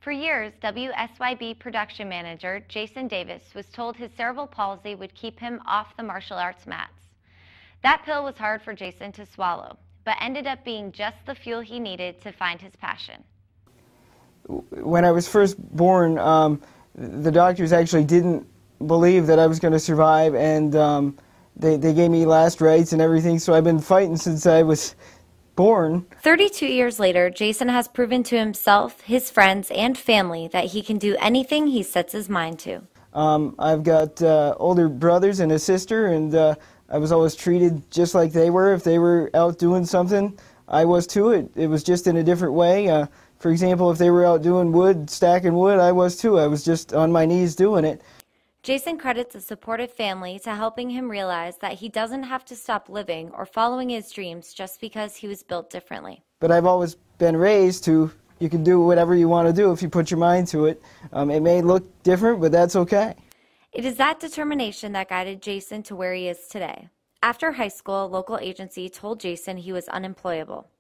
For years, WSYB production manager Jason Davis was told his cerebral palsy would keep him off the martial arts mats. That pill was hard for Jason to swallow, but ended up being just the fuel he needed to find his passion. When I was first born, the doctors actually didn't believe that I was going to survive, and they gave me last rites and everything, so I've been fighting since I was born. 32 years later, Jason has proven to himself, his friends, and family that he can do anything he sets his mind to. I've got older brothers and a sister, and I was always treated just like they were. If they were out doing something, I was too. It was just in a different way. For example, if they were out doing wood, stacking wood, I was too. I was just on my knees doing it. Jason credits a supportive family to helping him realize that he doesn't have to stop living or following his dreams just because he was built differently. But I've always been raised to, you can do whatever you want to do if you put your mind to it. It may look different, but that's okay. It is that determination that guided Jason to where he is today. After high school, a local agency told Jason he was unemployable.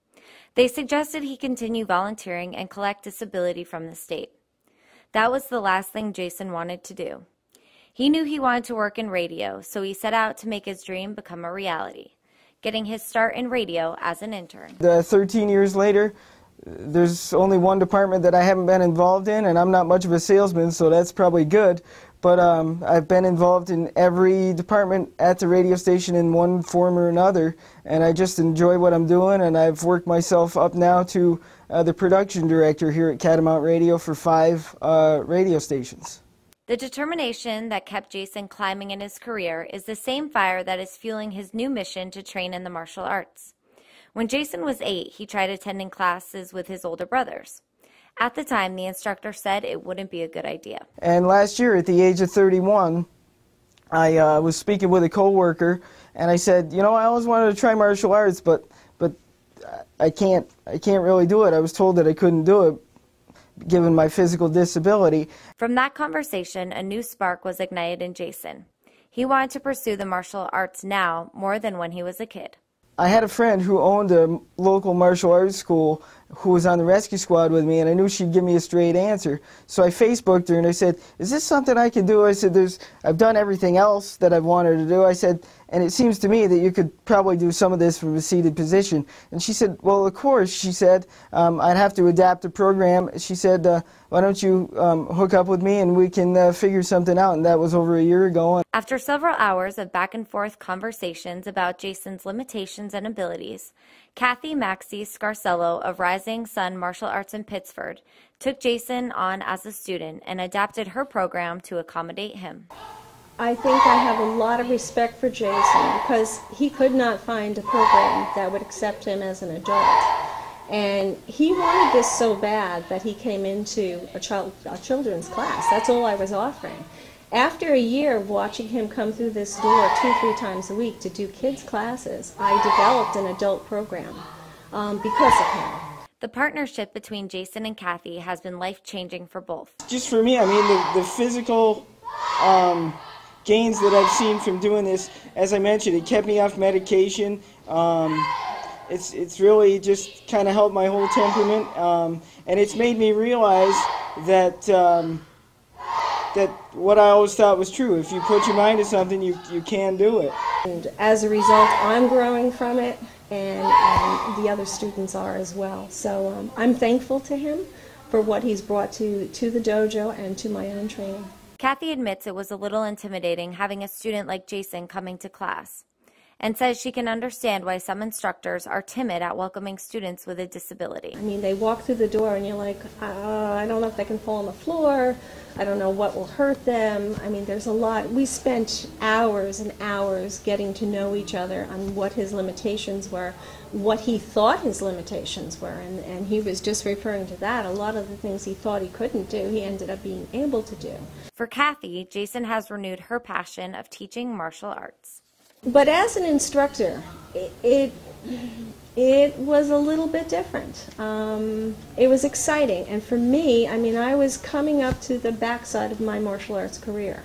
They suggested he continue volunteering and collect disability from the state. That was the last thing Jason wanted to do. He knew he wanted to work in radio, so he set out to make his dream become a reality, getting his start in radio as an intern. 13 years later, there's only one department that I haven't been involved in, and I'm not much of a salesman, so that's probably good. But I've been involved in every department at the radio station in one form or another, and I just enjoy what I'm doing, and I've worked myself up now to the production director here at Catamount Radio for 5 radio stations. The determination that kept Jason climbing in his career is the same fire that is fueling his new mission to train in the martial arts. When Jason was 8, he tried attending classes with his older brothers. At the time, the instructor said it wouldn't be a good idea. And last year, at the age of 31, I was speaking with a coworker, and I said, you know, I always wanted to try martial arts, but I can't really do it. I was told that I couldn't do it, given my physical disability. From that conversation, a new spark was ignited in Jason. He wanted to pursue the martial arts now more than when he was a kid. I had a friend who owned a local martial arts school who was on the rescue squad with me, and I knew she'd give me a straight answer. So I Facebooked her and I said, is this something I can do? I said, I've done everything else that I've wanted to do. I said, and it seems to me that you could probably do some of this from a seated position. And she said, well, of course, she said, I'd have to adapt the program. She said, why don't you hook up with me and we can figure something out. And that was over a year ago. After several hours of back and forth conversations about Jason's limitations and abilities, Kathy Maxey Scarcello of Rising Sun Martial Arts in Pittsford took Jason on as a student and adapted her program to accommodate him. I think I have a lot of respect for Jason because he could not find a program that would accept him as an adult. And he wanted this so bad that he came into a children's class. That's all I was offering. After a year of watching him come through this door 2-3 times a week to do kids' classes, I developed an adult program because of him. The partnership between Jason and Kathy has been life-changing for both. Just for me, I mean, the physical gains that I've seen from doing this, as I mentioned, it kept me off medication. It's really just kind of helped my whole temperament, and it's made me realize that that what I always thought was true. If you put your mind to something, you can do it. And as a result, I'm growing from it, and the other students are as well. So I'm thankful to him for what he's brought to the dojo and to my own training. Kathy admits it was a little intimidating having a student like Jason coming to class, and says she can understand why some instructors are timid at welcoming students with a disability. I mean, they walk through the door and you're like, I don't know if they can fall on the floor. I don't know what will hurt them. I mean, there's a lot. We spent hours and hours getting to know each other on what his limitations were, what he thought his limitations were, and he was just referring to that. A lot of the things he thought he couldn't do, he ended up being able to do. For Kathy, Jason has renewed her passion of teaching martial arts. But as an instructor, it was a little bit different. It was exciting, and for me, I mean, I was coming up to the backside of my martial arts career.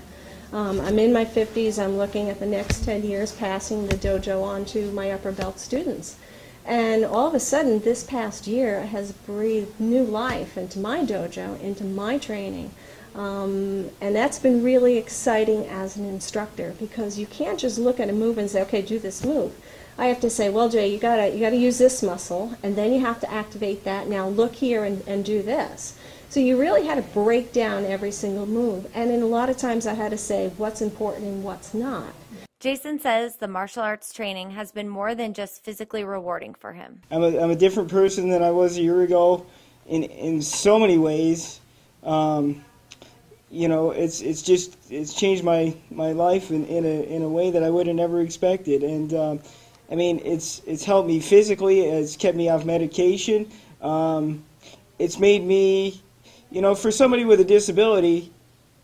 I'm in my 50s. I'm looking at the next 10 years passing the dojo on to my upper belt students. And all of a sudden, this past year has breathed new life into my dojo, into my training. And that's been really exciting as an instructor, because you can't just look at a move and say, okay, do this move. I have to say, well, Jay, you gotta use this muscle, and then you have to activate that. Now look here and do this. So you really had to break down every single move. And in a lot of times I had to say what's important and what's not. Jason says the martial arts training has been more than just physically rewarding for him. I'm a different person than I was a year ago in so many ways. You know, it's changed my life in a way that I would have never expected. And I mean, it's helped me physically. It's kept me off medication. It's made me, you know, for somebody with a disability,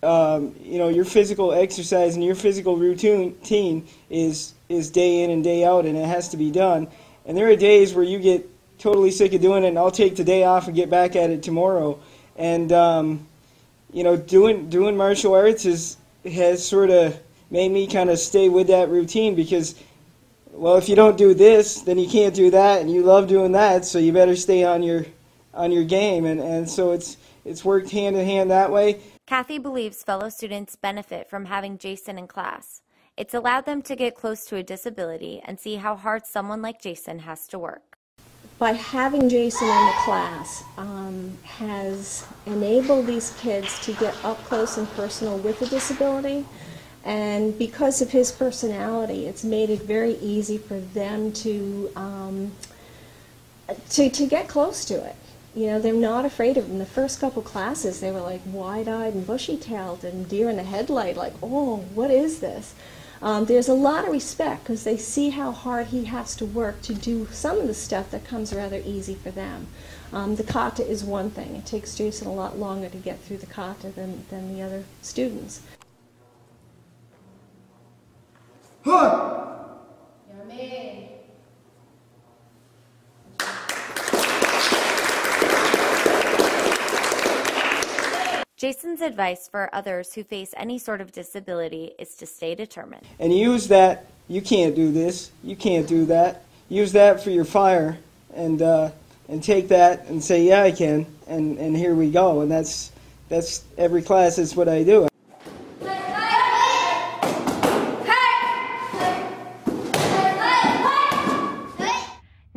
you know, your physical exercise and your physical routine is day in and day out, and it has to be done. And there are days where you get totally sick of doing it, and I'll take the day off and get back at it tomorrow. And you know, doing martial arts has sort of made me kind of stay with that routine, because, well, if you don't do this, then you can't do that, and you love doing that, so you better stay on your game. And so it's worked hand in hand that way. Kathy believes fellow students benefit from having Jason in class. It's allowed them to get close to a disability and see how hard someone like Jason has to work. By having Jason in the class has enabled these kids to get up close and personal with a disability. And because of his personality, it's made it very easy for them to get close to it. You know, they're not afraid of it. In the first couple classes, they were like wide-eyed and bushy-tailed and deer in the headlight, like, oh, what is this? There's a lot of respect, because they see how hard he has to work to do some of the stuff that comes rather easy for them. The kata is one thing. It takes Jason a lot longer to get through the kata than the other students. Jason's advice for others who face any sort of disability is to stay determined. And use that, you can't do this, you can't do that. Use that for your fire, and take that and say, yeah, I can, and here we go. And that's every class, that's what I do.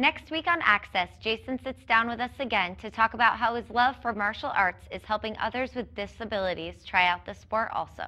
Next week on Access, Jason sits down with us again to talk about how his love for martial arts is helping others with disabilities try out the sport also.